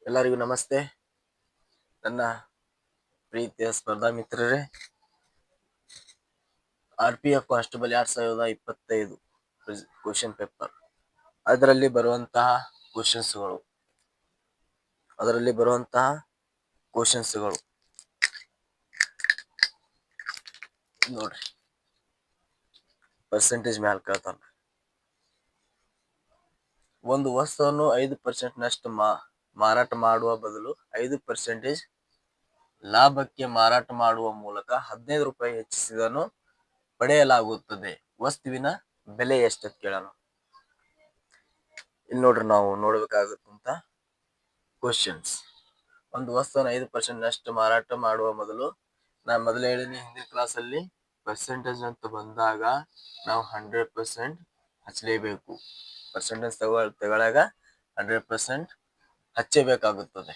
ಎಲ್ಲರಿಗೂ ನಮಸ್ತೆ. ನನ್ನ ಪ್ರೀತಿಯ ಸ್ಪರ್ಧಾ ಮಿತ್ರರೇ, RPF ಕಾನ್ಸ್ಟೇಬಲ್ 2025 ಕ್ವಶನ್ ಪೇಪರ್ ಅದರಲ್ಲಿ ಬರುವಂತಹ ಕ್ವಶನ್ಸ್ಗಳು ನೋಡ್ರಿ. ಪರ್ಸೆಂಟೇಜ್ ಮ್ಯಾಲ್ ಕೇಳ್ತಾನ. ಒಂದು ವಸ್ತುವನ್ನು 5% ನಷ್ಟು ಮಾರಾಟ ಮಾಡುವ ಬದಲು 5% ಲಾಭಕ್ಕೆ ಮಾರಾಟ ಮಾಡುವ ಮೂಲಕ 15 ರೂಪಾಯಿ ಹೆಚ್ಚಿಸಿದನ್ನು ಪಡೆಯಲಾಗುತ್ತದೆ. ವಸ್ತುವಿನ ಬೆಲೆ ಎಷ್ಟಂತ ಕೇಳೋಣ. ಇಲ್ಲಿ ನೋಡ್ರಿ, ನಾವು ನೋಡ್ಬೇಕಾಗುತ್ತಂತ ಕ್ವಶನ್ಸ್. ಒಂದು ವಸ್ತುವನ್ನು 5% ನಷ್ಟು ಮಾರಾಟ ಮಾಡುವ ಮೊದಲು, ನಾನು ಮೊದಲೇ ಹೇಳಿನಿ ಹಿಂದಿನ ಕ್ಲಾಸಲ್ಲಿ, ಪರ್ಸೆಂಟೇಜ್ ಅಂತ ಬಂದಾಗ ನಾವು 100% ಹಚ್ಚಲೇಬೇಕು. ಪರ್ಸೆಂಟೇಜ್ ತಗೊಳ್ಳಾಗ 100% ಹಚ್ಚಬೇಕಾಗುತ್ತದೆ.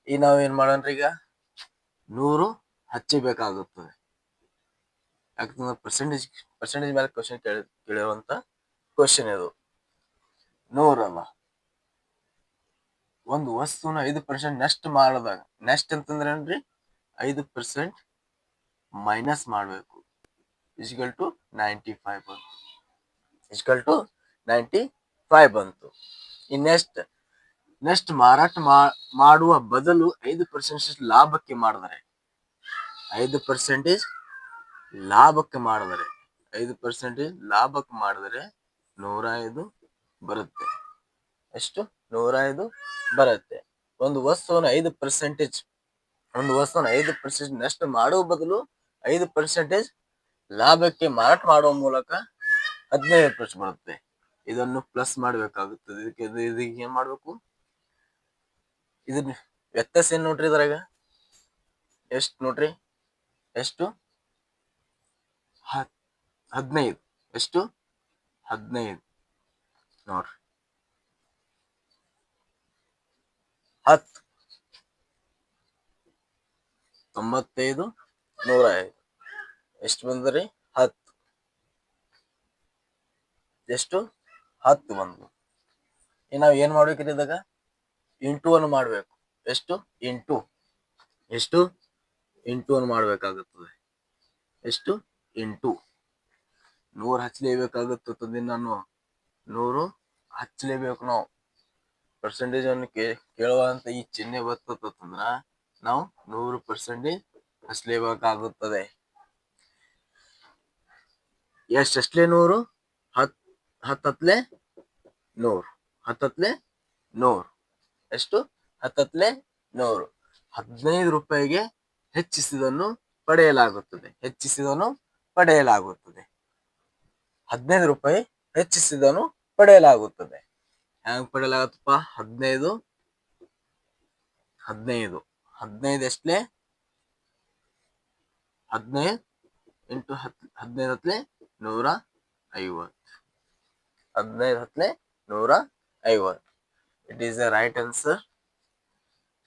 ಈಗ ನಾವು ಏನ್ ಮಾಡೋಣ್ರಿ, ಈಗ 100 ಹಚ್ಚಬೇಕಾಗುತ್ತದೆ. ಯಾಕಂದ್ರೆ ಪರ್ಸೆಂಟೇಜ್ ಮೇಲೆ ಕ್ವಶನ್ ಕೇಳಿರುವಂತ ಕ್ವಶನ್ ಇದು. 100 ಅಲ್ಲ, ಒಂದು ವಸ್ತುನ 5% ನಷ್ಟ ಮಾಡಿದಾಗ, ನೆಕ್ಸ್ಟ್ ಅಂತಂದ್ರೆ ಏನ್ರಿ, 5% ಮೈನಸ್ ಮಾಡಬೇಕು. ಇಸ್ಕಲ್ ಟು 95 ಬಂತು. ಈ ನೆಕ್ಸ್ಟ್ ಮಾರಾಟ ಮಾಡುವ ಬದಲು 5% ಲಾಭಕ್ಕೆ ಮಾಡಿದರೆ 5% ಲಾಭಕ್ಕೆ ಮಾಡಿದರೆ 105 ಬರುತ್ತೆ. ಎಷ್ಟು? 105 ಬರುತ್ತೆ. ಒಂದು ವಸ್ತುವನ್ನು 5% ನಷ್ಟ ಮಾಡುವ ಬದಲು 5% ಲಾಭಕ್ಕೆ ಮಾರಾಟ ಮಾಡುವ ಮೂಲಕ 15% ಬರುತ್ತೆ. ಇದನ್ನು ಪ್ಲಸ್ ಮಾಡಬೇಕಾಗುತ್ತದೆ. ಇದಕ್ಕೆ ಏನ್ ಮಾಡ್ಬೇಕು? ಇದನ್ನ ವ್ಯತ್ಯಾಸ ಏನ್ ನೋಡ್ರಿ, ಇದ್ರಾಗ ಎಷ್ಟು ನೋಡ್ರಿ, ಎಷ್ಟು? 15. ಎಷ್ಟು? 15 ನೋಡ್ರಿ. 10 95 105 ಎಷ್ಟು ಬಂದ್ರಿ? 10. ಎಷ್ಟು? 10 ಬಂದು. ನಾವು ಏನ್ ಮಾಡ್ಬೇಕ್ರಿ, ಇದಾಗ ಇಂಟು ಅನ್ನು ಮಾಡ್ಬೇಕು. ಎಷ್ಟು? ಇಂಟು ಅನ್ನು ಮಾಡ್ಬೇಕಾಗುತ್ತದೆ. ಎಷ್ಟು? ಇಂಟು 100 ಹಚ್ಚಲೇಬೇಕಾಗುತ್ತದೆ. ನಾನು 100 ಹಚ್ಚಲೇಬೇಕು. ನಾವು ಪರ್ಸೆಂಟೇಜ್ ಅನ್ನು ಕೇಳುವಂತ ಈ ಚಿಹ್ನೆ ಬರ್ತದಂದ್ರ ನಾವು 100% ಹಚ್ಚಲೇಬೇಕಾಗುತ್ತದೆ. ಎಷ್ಟೇ 100? 10 100. ಎಷ್ಟು? 10 100. 15 ರೂಪಾಯಿಗೆ ಹೆಚ್ಚಿಸಿದನ್ನು ಪಡೆಯಲಾಗುತ್ತದೆ. 15 ರೂಪಾಯಿ ಹೆಚ್ಚಿಸಿದನ್ನು ಪಡೆಯಲಾಗುತ್ತದೆ. ಹೆಂಗ್ ಪಡೆಯಲಾಗತ್ತಪ್ಪ? 15 ಎಷ್ಟಲೇ? 15 into 15 150. 15 150. It is a right answer.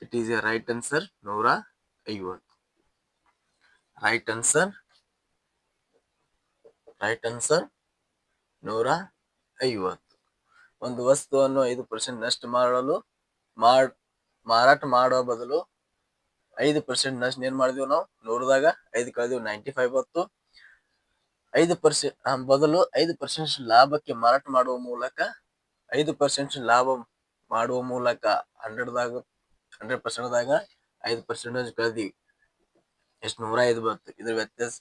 150. Right answer 150. ಒಂದು ವಸ್ತುವನ್ನು 5% ನಷ್ಟ ಮಾರಾಟ ಮಾಡುವ ಬದಲು 5% ನಷ್ಟ ಏನ್ ಮಾಡಿದ್ವಿ ನಾವು? 100ದಾಗ 5 ಕಳೆದಿವಿ, 95 ಬಂತು. 5% ಬದಲು 5% ಲಾಭಕ್ಕೆ ಮಾರಾಟ ಮಾಡುವ ಮೂಲಕ 5% ಲಾಭ ಮಾಡುವ ಮೂಲಕ 100%ದಾಗ 5% ಕಳೆದಿವಿ. ಎಷ್ಟು? 105 ಬಂತು. ಇದ್ರ ವ್ಯತ್ಯಾಸ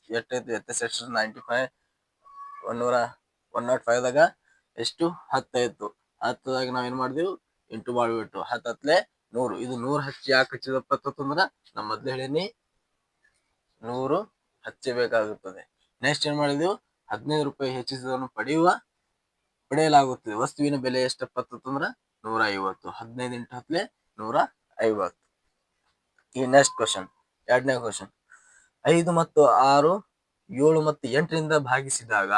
ಎಷ್ಟು? 95 105ದಾಗ ಎಷ್ಟು? 10 ಆಯ್ತು. 10ದಾಗ ನಾವ್ ಏನ್ ಮಾಡಿದೆವು? ಇಂಟು ಮಾಡಿಬಿಟ್ಟು 10 100. ಇದು 100 ಹಚ್ಚಿ ಯಾಕೆ ಹಚ್ಚಿದಪ್ಪ ಅಂತಂದ್ರ, ನಾ ಮೊದ್ಲು ಹೇಳೀನಿ 100 ಹಚ್ಚಬೇಕಾಗುತ್ತದೆ. ನೆಕ್ಸ್ಟ್ ಏನ್ ಮಾಡಿದೆವು? 15 ರೂಪಾಯಿ ಹೆಚ್ಚಿಸಿದನ್ನು ಪಡೆಯಲಾಗುತ್ತದೆ. ವಸ್ತುವಿನ ಬೆಲೆ ಎಷ್ಟಪ್ಪ ಅಂತಂದ್ರ 150. 15 ಇಂಟು 10 150. ಈ ನೆಕ್ಸ್ಟ್ ಕ್ವಶನ್, ಎರಡನೇ ಕ್ವಶನ್. 5 ಮತ್ತು 6 7 ಮತ್ತು 8ರಿಂದ ಭಾಗಿಸಿದಾಗ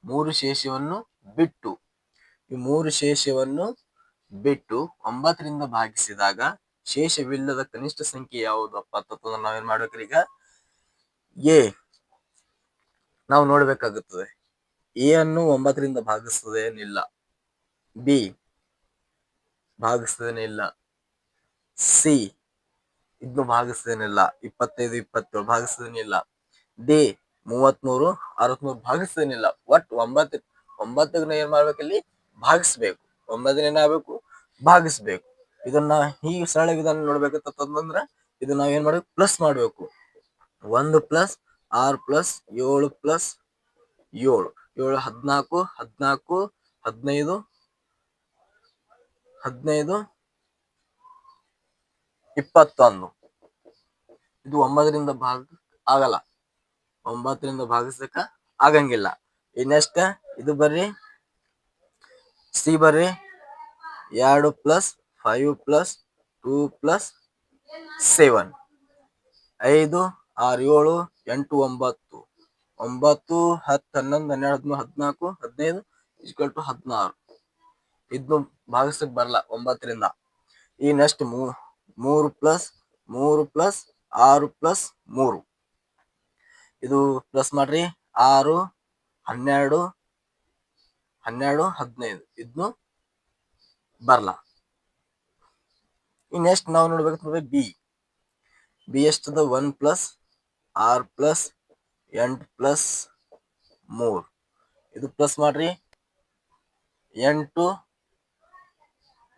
3 ಶೇಷವನ್ನು ಬಿಟ್ಟು 9ರಿಂದ ಭಾಗಿಸಿದಾಗ ಶೇಷವಿಲ್ಲದ ಕನಿಷ್ಠ ಸಂಖ್ಯೆ ಯಾವುದಪ್ಪ ಅಂತಂದ್ರೆ ನಾವೇನ್ ಮಾಡ್ಬೇಕ್ರಿ, ಈಗ ನಾವು ನೋಡ್ಬೇಕಾಗುತ್ತದೆ. ಎ ಅನ್ನು 9ರಿಂದ ಭಾಗಿಸ್ತದೆ ಏನಿಲ್ಲ. ಬಿ ಭಾಗಿಸ್ದೇನಿಲ್ಲ. ಸಿ ಇದನ್ನು ಭಾಗಿಸ್ದೇನಿಲ್ಲ. 25 27 ಭಾಗಿಸ್ದೇನಿಲ್ಲ. ಡಿ 33 63 ಭಾಗಿಸ್ದೇನಿಲ್ಲ. ಒಟ್ಟು 9 9ಗೆ ಏನ್ ಮಾಡ್ಬೇಕಲ್ಲಿ ಭಾಗಿಸ್ಬೇಕು. 9 ಏನಾಗಬೇಕು ಭಾಗಿಸ್ಬೇಕು. ಇದನ್ನ ಈ ಸರಳ ವಿಧಾನ ನೋಡ್ಬೇಕಂತಂದ್ರ ಇದನ್ನ ನಾವ್ ಏನ್ ಮಾಡ್ಬೇಕು ಪ್ಲಸ್ ಮಾಡ್ಬೇಕು. 1 ಪ್ಲಸ್ 6 ಪ್ಲಸ್ 7 ಪ್ಲಸ್ 7 7 14 14 15 15 21. ಇದು 9ರಿಂದ ಭಾಗ ಆಗಲ್ಲ. 9ರಿಂದ ಭಾಗಿಸಕ ಆಗಂಗಿಲ್ಲ. ಇನ್ನೆಷ್ಟ ಇದು ಬರ್ರಿ ಸಿ ಬರ್ರಿ 2 ಪ್ಲಸ್ 5 ಪ್ಲಸ್ 2 ಪ್ಲಸ್ 7 5 6 7 8 9 9 10 11 12 13 14 15 16. ಇದನ್ನು ಭಾಗಿಸಕ್ ಬರಲ್ಲ 9ರಿಂದ. ಈ ನೆಕ್ಸ್ಟ್ 3 ಪ್ಲಸ್ 3 ಪ್ಲಸ್ 6 ಪ್ಲಸ್ 3 ಇದು ಪ್ಲಸ್ ಮಾಡ್ರಿ 6 12 12 15 ಇದನ್ನು ಬರಲ್ಲ. ಈ ನೆಕ್ಸ್ಟ್ ನಾವು ನೋಡ್ಬೇಕಂದ್ರೆ ಬಿ ಎಷ್ಟದ 1 ಪ್ಲಸ್ 6 ಪ್ಲಸ್ 8 ಪ್ಲಸ್ 3 ಇದು ಪ್ಲಸ್ ಮಾಡ್ರಿ 8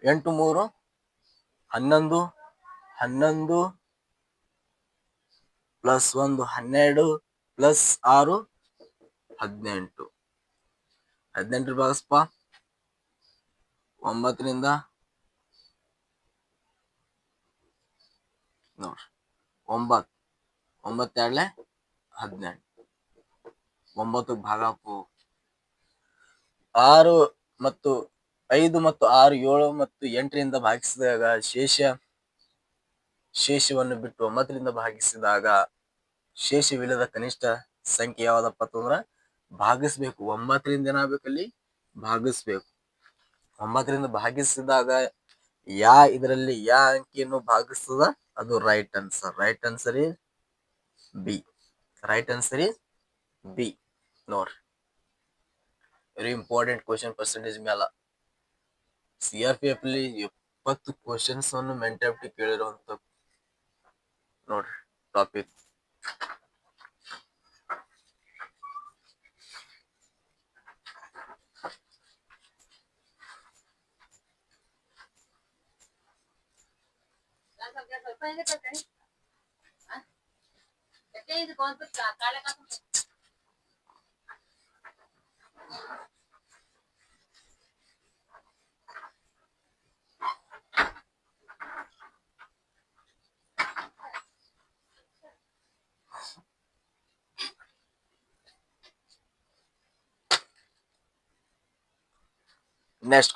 8 3 11 11 ಪ್ಲಸ್ 1 12 ಪ್ಲಸ್ 6 18 18 ಭಾಗಿಸ್ಪ 9ರಿಂದ ನೋಡ್ರಿ 9 9 2 18 9ಕ್ಕೆ ಭಾಗ ಹಾಕು. 6 ಮತ್ತು 5 ಮತ್ತು 6 7 ಮತ್ತು 8ರಿಂದ ಭಾಗಿಸಿದಾಗ ಶೇಷವನ್ನು ಬಿಟ್ಟು 9ರಿಂದ ಭಾಗಿಸಿದಾಗ ಶೇಷವಿಲ್ಲದ ಕನಿಷ್ಠ ಸಂಖ್ಯೆ ಯಾವ್ದಪ್ಪ ಅಂತಂದ್ರ ಭಾಗಿಸ್ಬೇಕು. 9ರಿಂದ ಏನಾಗಬೇಕಲ್ಲಿ ಭಾಗಿಸ್ಬೇಕು. 9ರಿಂದ ಭಾಗಿಸಿದಾಗ ಇದರಲ್ಲಿ ಅಂಕಿಯನ್ನು ಭಾಗಿಸ್ತದ ಅದು right answer. Right answer is B. Right answer is B. ನೋಡ್ರಿ ವೆರಿ ಇಂಪಾರ್ಟೆಂಟ್ ಕ್ವಶನ್ ಪರ್ಸೆಂಟೇಜ್ ಮ್ಯಾಲ CRPF ಅಲ್ಲಿ 70 ಕ್ವಶನ್ಸ್ ಅನ್ನು ಮೆಂಟಾಲಿಟಿ ಕೇಳಿರುವಂತ ನೋಡ್ರಿ topic. Next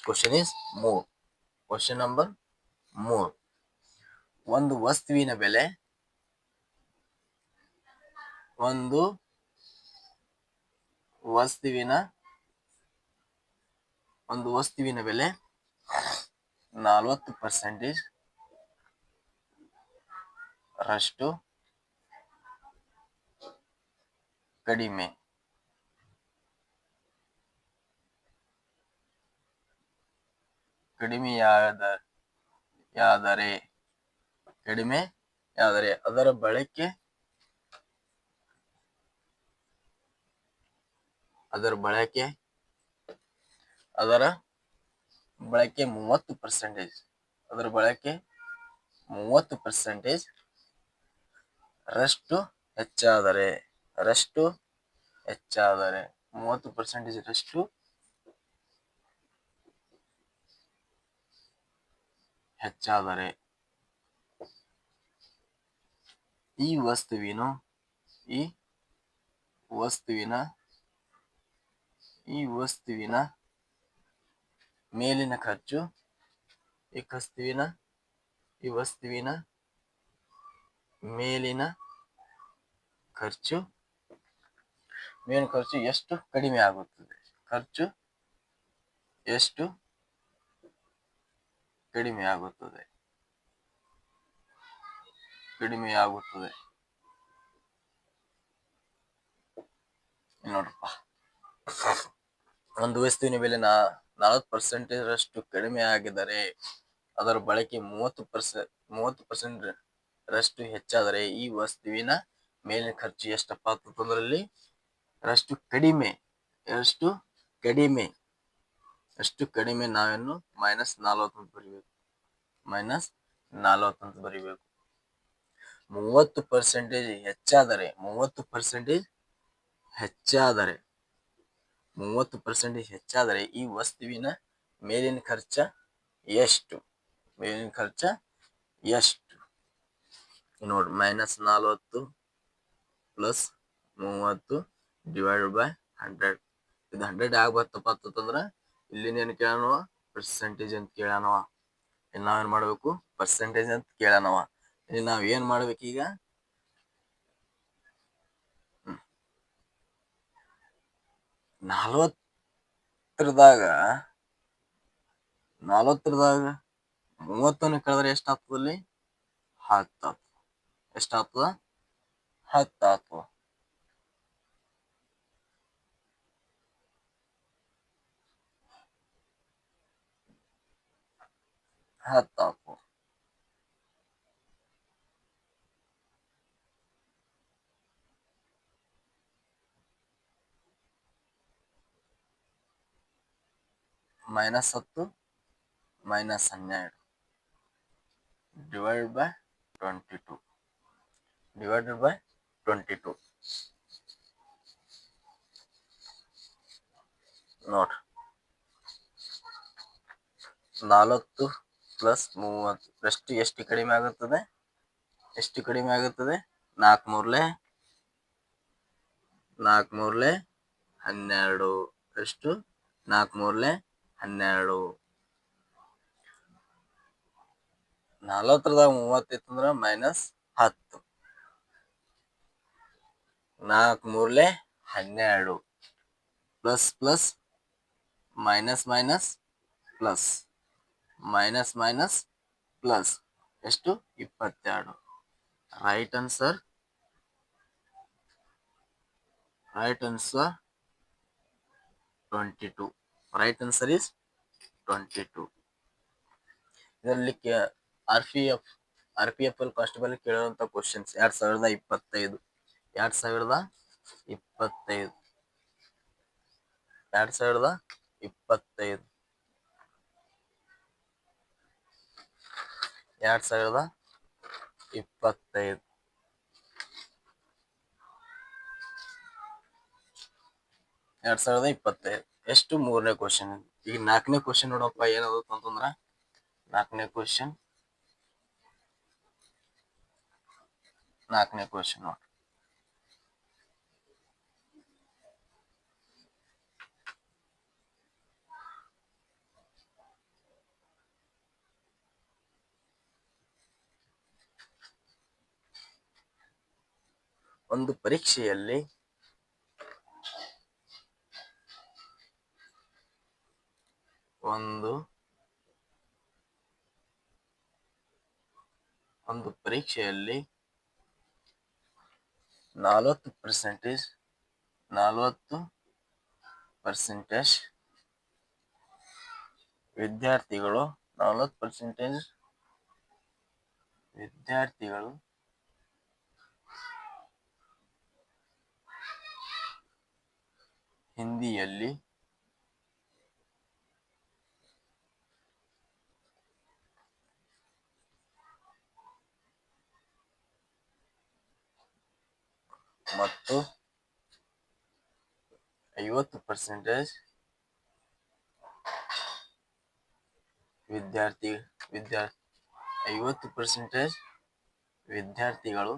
question is more. Question number 3. ಒಂದು ವಸ್ತುವಿನ ಬೆಲೆ ಒಂದು ವಸ್ತುವಿನ ಬೆಲೆ 40% ರಷ್ಟು ಕಡಿಮೆಯಾದರೆ ಅದರ ಬಳಕೆ 30%. ಅದರ ಬಳಕೆ 30% ರಷ್ಟು ಹೆಚ್ಚಾದರೆ 30% ರಷ್ಟು ಹೆಚ್ಚಾದರೆ ಈ ವಸ್ತುವಿನ ಮೇಲಿನ ಖರ್ಚು ಎಷ್ಟು ಕಡಿಮೆ ಆಗುತ್ತದೆ? ನೋಡ್ರಪ್ಪ, ಒಂದು ವಸ್ತುವಿನ ಬೆಲೆ 40% ರಷ್ಟು ಕಡಿಮೆ ಆಗಿದರೆ ಅದರ ಬಳಕೆ 30% ರಷ್ಟು ಹೆಚ್ಚಾದರೆ ಈ ವಸ್ತುವಿನ ಮೇಲಿನ ಖರ್ಚು ಎಷ್ಟಪ್ಪ ಅಂತಂದ್ರಲ್ಲಿ ರಷ್ಟು ಕಡಿಮೆ ಅಷ್ಟು ಕಡಿಮೆ ನಾವೇನು -40 ಅಂತ ಬರಿಬೇಕು. -40 ಅಂತ ಬರಿಬೇಕು. 30% ಹೆಚ್ಚಾದರೆ 30% ಹೆಚ್ಚಾದರೆ ಈ ವಸ್ತುವಿನ ಮೇಲಿನ ಖರ್ಚ ಎಷ್ಟು? ನೋಡಿ, -40 ಪ್ಲಸ್ 30 ಡಿವೈಡೆಡ್ ಬೈ 100. ಇದು 100 ಯಾಕೆ ಬರ್ತಪ್ಪ ಅಂತಂದ್ರೆ ಇಲ್ಲಿನ ಏನು ಕೇಳೋಣವ? ಪರ್ಸೆಂಟೇಜ್ ಅಂತ ಕೇಳೋಣವ. ಇಲ್ಲಿ ನಾವೇನು ಮಾಡಬೇಕು? ಪರ್ಸೆಂಟೇಜ್ ಅಂತ ಕೇಳೋಣವ. ಇಲ್ಲಿ ನಾವು ಏನು ಮಾಡ್ಬೇಕೀಗ? 40ರದಾಗ 30 ಕಳೆದ್ರೆ ಎಷ್ಟಾಗ್ತದಲ್ಲಿ? 10 ಆಗ್ತದೆ. ಎಷ್ಟಾಗ್ತದ? 10 ಆಗ್ತದ. -10 -12 ಡಿವೈಡೆಡ್ ಬೈ 22 ನೋಡ್ರಿ, 40 ಪ್ಲಸ್ 30 ರಷ್ಟು ಎಷ್ಟು ಕಡಿಮೆ ಆಗುತ್ತದೆ? 4 ಮೂರ್ಲೆ 12 ಎಷ್ಟು? 4 ಮೂರ್ಲೆ 12. 40ರದಾಗ 30 ಇತ್ತಂದ್ರ -10. 4 ಮೂರ್ಲೆ 12 ಪ್ಲಸ್ ಪ್ಲಸ್ ಮೈನಸ್ ಪ್ಲಸ್ ಎಷ್ಟು? 22. Right answer 22. Right answer is 22. ಇದರಲ್ಲಿ RPF ಅಲ್ಲಿ ಕಾನ್ಸ್ಟೇಬಲ್ ಕೇಳುವಂತ ಕ್ವಶನ್ಸ್ 2025 ಎಷ್ಟು? 3ನೇ ಕ್ವಶನ್. ಈಗ 4ನೇ ಕ್ವಶನ್ ನೋಡಪ್ಪ ಏನದು ಅಂತಂದ್ರ 4ನೇ ಕ್ವಶನ್ ನೋಡಿ. ಒಂದು ಪರೀಕ್ಷೆಯಲ್ಲಿ ಒಂದು ಪರೀಕ್ಷೆಯಲ್ಲಿ 40% ವಿದ್ಯಾರ್ಥಿಗಳು ಹಿಂದಿಯಲ್ಲಿ ಮತ್ತು 50% ವಿದ್ಯಾರ್ಥಿಗಳು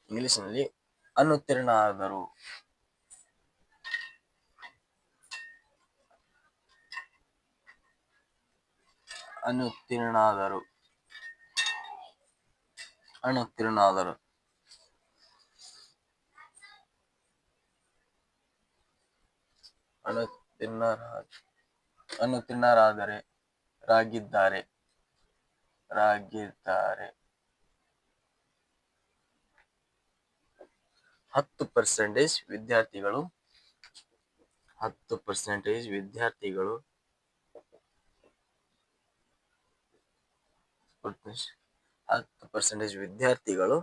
ಇಂಗ್ಲಿಷ್ನಲ್ಲಿ ಅನುತ್ತೀರ್ಣರಾದರು. ಅನುತ್ತೀರ್ಣರಾದರೆ ರಾಗಿದ್ದಾರೆ 10% ವಿದ್ಯಾರ್ಥಿಗಳು 10% ವಿದ್ಯಾರ್ಥಿಗಳು 10% ವಿದ್ಯಾರ್ಥಿಗಳು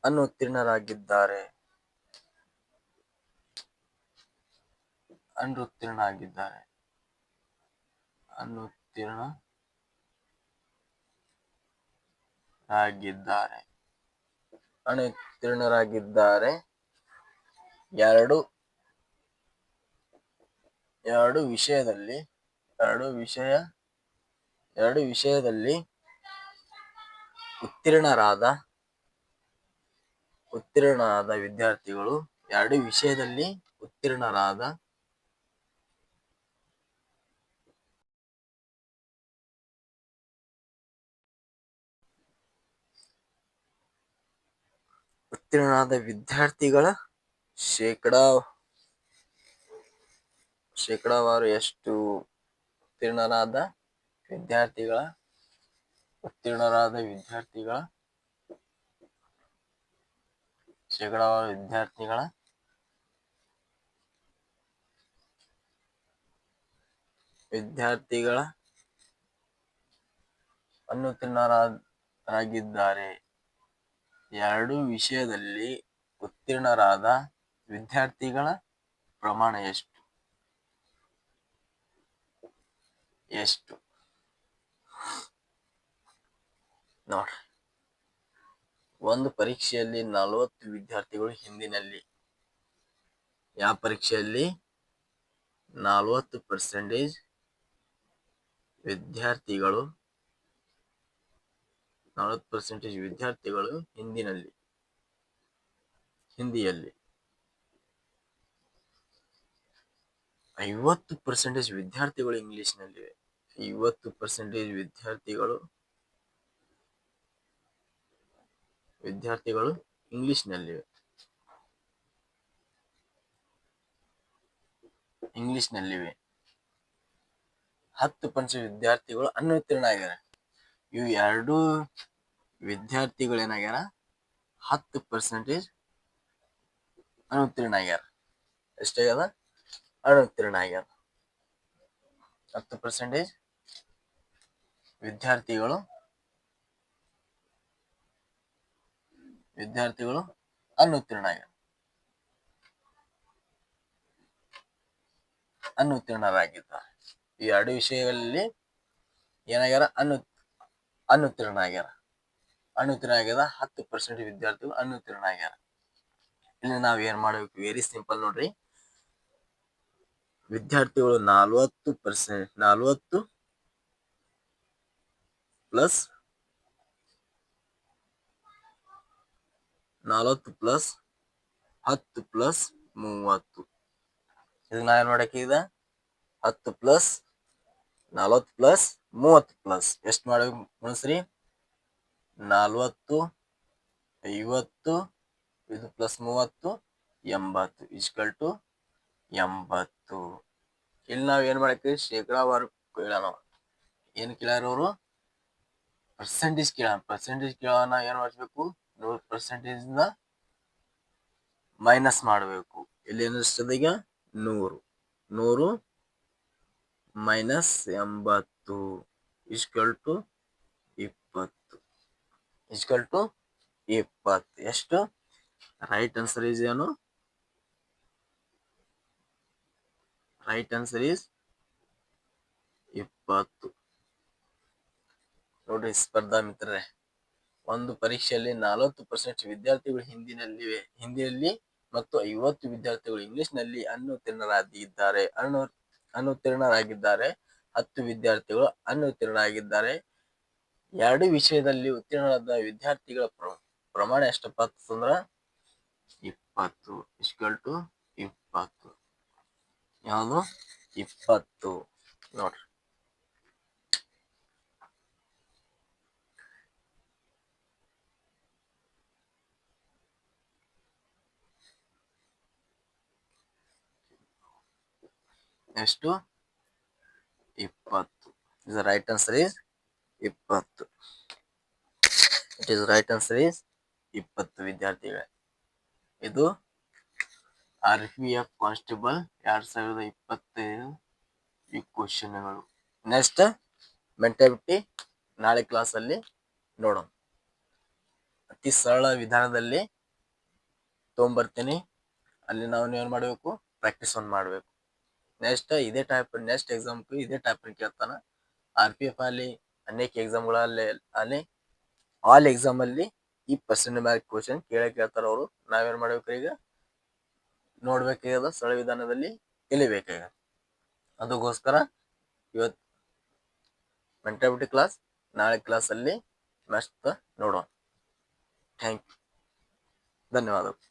ಅನುತ್ತೀರ್ಣರಾಗಿದ್ದಾರೆ ಅನುತ್ತೀರ್ಣರಾಗಿದ್ದಾರೆ ಅನುತ್ತೀರ್ಣರಾಗಿದ್ದಾರೆ ಎರಡು ವಿಷಯದಲ್ಲಿ ಉತ್ತೀರ್ಣರಾದ ವಿದ್ಯಾರ್ಥಿಗಳು 2 ವಿಷಯದಲ್ಲಿ ಉತ್ತೀರ್ಣರಾದ ವಿದ್ಯಾರ್ಥಿಗಳ ಶೇಕಡಾವಾರು ಎಷ್ಟು ಉತ್ತೀರ್ಣರಾದ ವಿದ್ಯಾರ್ಥಿಗಳ ಶೇಕಡಾವಾರು ವಿದ್ಯಾರ್ಥಿಗಳ ಅನುತ್ತೀರ್ಣರಾಗಿದ್ದಾರೆ 2 ವಿಷಯದಲ್ಲಿ ಉತ್ತೀರ್ಣರಾದ ವಿದ್ಯಾರ್ಥಿಗಳ ಪ್ರಮಾಣ ಎಷ್ಟು ನೋಡ್ರಿ. ಒಂದು ಪರೀಕ್ಷೆಯಲ್ಲಿ 40 ವಿದ್ಯಾರ್ಥಿಗಳು ಹಿಂದಿನಲ್ಲಿ, ಯಾವ ಪರೀಕ್ಷೆಯಲ್ಲಿ 40% ವಿದ್ಯಾರ್ಥಿಗಳು ಹಿಂದಿಯಲ್ಲಿ 50% ವಿದ್ಯಾರ್ಥಿಗಳು ಇಂಗ್ಲಿಷ್ನಲ್ಲಿವೆ. 50% ವಿದ್ಯಾರ್ಥಿಗಳು ಇಂಗ್ಲಿಷ್ನಲ್ಲಿವೆ 10% ವಿದ್ಯಾರ್ಥಿಗಳು ಅನುತ್ತೀರ್ಣ ಆಗ್ಯಾರ. ಇವು 2 ವಿದ್ಯಾರ್ಥಿಗಳು ಏನಾಗ್ಯಾರ 10% ಅನುತ್ತೀರ್ಣ ಆಗ್ಯಾರ. ಎಷ್ಟಾಗ್ಯದ ಅನುತ್ತೀರ್ಣ ಆಗ್ಯಾರ 10% ವಿದ್ಯಾರ್ಥಿಗಳು ಅನುತ್ತೀರ್ಣರಾಗಿದ್ದಾರೆ. ಈ 2 ವಿಷಯಗಳಲ್ಲಿ ಏನಾಗ್ಯಾರ ಅನುತ್ತೀರ್ಣ ಆಗ್ಯಾರ 10% ವಿದ್ಯಾರ್ಥಿಗಳು ಅನುತ್ತೀರ್ಣ ಆಗ್ಯಾರ. ಇಲ್ಲಿ ನಾವ್ ಏನ್ ಮಾಡ್ಬೇಕು, ವೆರಿ ಸಿಂಪಲ್ ನೋಡ್ರಿ. ವಿದ್ಯಾರ್ಥಿಗಳು 40 ಪ್ಲಸ್ 10 ಪ್ಲಸ್ 30. ಇದನ್ನ ನಾವೇನ್ ಮಾಡಕ್ಕೆ, ಈಗ 10 ಪ್ಲಸ್ 40 ಪ್ಲಸ್ 30 ಪ್ಲಸ್ ಎಷ್ಟು ಮಾಡ್ಬೇಕು ಮನಸ್ರಿ? 40 50 ಇದು ಪ್ಲಸ್ 30 80 ಇಸ್ಕಲ್ ಟು 80. ಇಲ್ಲಿ ನಾವ್ ಏನ್ ಮಾಡಕ್ಕೆ, ಶೇಕಡಾವಾರು ಕೇಳೋಣ. ಏನ್ ಕೇಳ್ಯಾರ ಅವರು? ಪರ್ಸೆಂಟೇಜ್ ಕೇಳೋಣ. ಏನ್ ಮಾಡ್ಬೇಕು, 100% ಮೈನಸ್ ಮಾಡಬೇಕು. ಇಲ್ಲಿ ಏನಿಸ್ತದ ಈಗ 100 ಮೈನಸ್ 80 ಇಸ್ಕಲ್ ಟು 20 ಎಷ್ಟು? ರೈಟ್ ಆನ್ಸರ್ ಈಸ್ ಏನು? Right answer is 20. ನೋಡ್ರಿ ಸ್ಪರ್ಧಾ ಮಿತ್ರರೇ, ಒಂದು ಪರೀಕ್ಷೆಯಲ್ಲಿ 40% ವಿದ್ಯಾರ್ಥಿಗಳು ಹಿಂದಿಯಲ್ಲಿ ಮತ್ತು 50 ವಿದ್ಯಾರ್ಥಿಗಳು ಇಂಗ್ಲಿಷ್ನಲ್ಲಿ ಅನುತ್ತೀರ್ಣರಾಗಿದ್ದಾರೆ. 10 ವಿದ್ಯಾರ್ಥಿಗಳು ಅನುತ್ತೀರ್ಣರಾಗಿದ್ದಾರೆ. 2 ವಿಷಯದಲ್ಲಿ ಉತ್ತೀರ್ಣರಾದ ವಿದ್ಯಾರ್ಥಿಗಳ ಪ್ರಮಾಣ ಎಷ್ಟಪ್ಪ ಅಂತಂದ್ರ 20 ಇಸ್ಕಲ್ ಟು 20. ಯಾವುದು? 20. ನೋಡ್ರಿ, ಎಷ್ಟು 20. Is right answer is 20. It is right answer is 20 ವಿದ್ಯಾರ್ಥಿಗಳೇ. ಇದು RPF ಕಾನ್ಸ್ಟೇಬಲ್ 2025 ಈ ಕ್ವಶನ್ಗಳು. ನೆಕ್ಸ್ಟ್ ಮೆಂಟಾಲಿಟಿ ನಾಳೆ ಕ್ಲಾಸಲ್ಲಿ ನೋಡೋಣ. ಅತಿ ಸರಳ ವಿಧಾನದಲ್ಲಿ ತೊಗೊಂಬರ್ತೀನಿ. ಅಲ್ಲಿ ನಾವು ಏನ್ ಮಾಡಬೇಕು, ಪ್ರಾಕ್ಟೀಸ್ ಒಂದು ಮಾಡಬೇಕು. ನೆಕ್ಸ್ಟ್ ಇದೇ ಟೈಪ್ ನೆಕ್ಸ್ಟ್ ಎಕ್ಸಾಮ್ ಇದೇ ಟೈಪ್ ಕೇಳ್ತಾನ. RPF ಅಲ್ಲಿ ಅನೇಕ ಎಕ್ಸಾಮ್ಗಳಲ್ಲಿ ಅಲ್ಲಿ ಆಲ್ ಎಕ್ಸಾಮ್ ಅಲ್ಲಿ ಈ ಪರ್ಸೆಂಟ್ ಮ್ಯಾಕ್ ಕ್ವಶನ್ ಕೇಳ್ತಾರ ಅವರು. ನಾವೇನ್ ಮಾಡ್ಬೇಕು, ಈಗ ನೋಡ್ಬೇಕಾಗ್ಯದ, ಸರಳ ವಿಧಾನದಲ್ಲಿ ಕಲಿಬೇಕಾಗ್ಯದ. ಅದಕ್ಕೋಸ್ಕರ ಇವತ್ತು ಮೆಂಟಾಲಿಟಿ ಕ್ಲಾಸ್, ನಾಳೆ ಕ್ಲಾಸ್ ಅಲ್ಲಿ ಮಸ್ತ್ ನೋಡೋಣ. ಥ್ಯಾಂಕ್ ಯು, ಧನ್ಯವಾದಗಳು.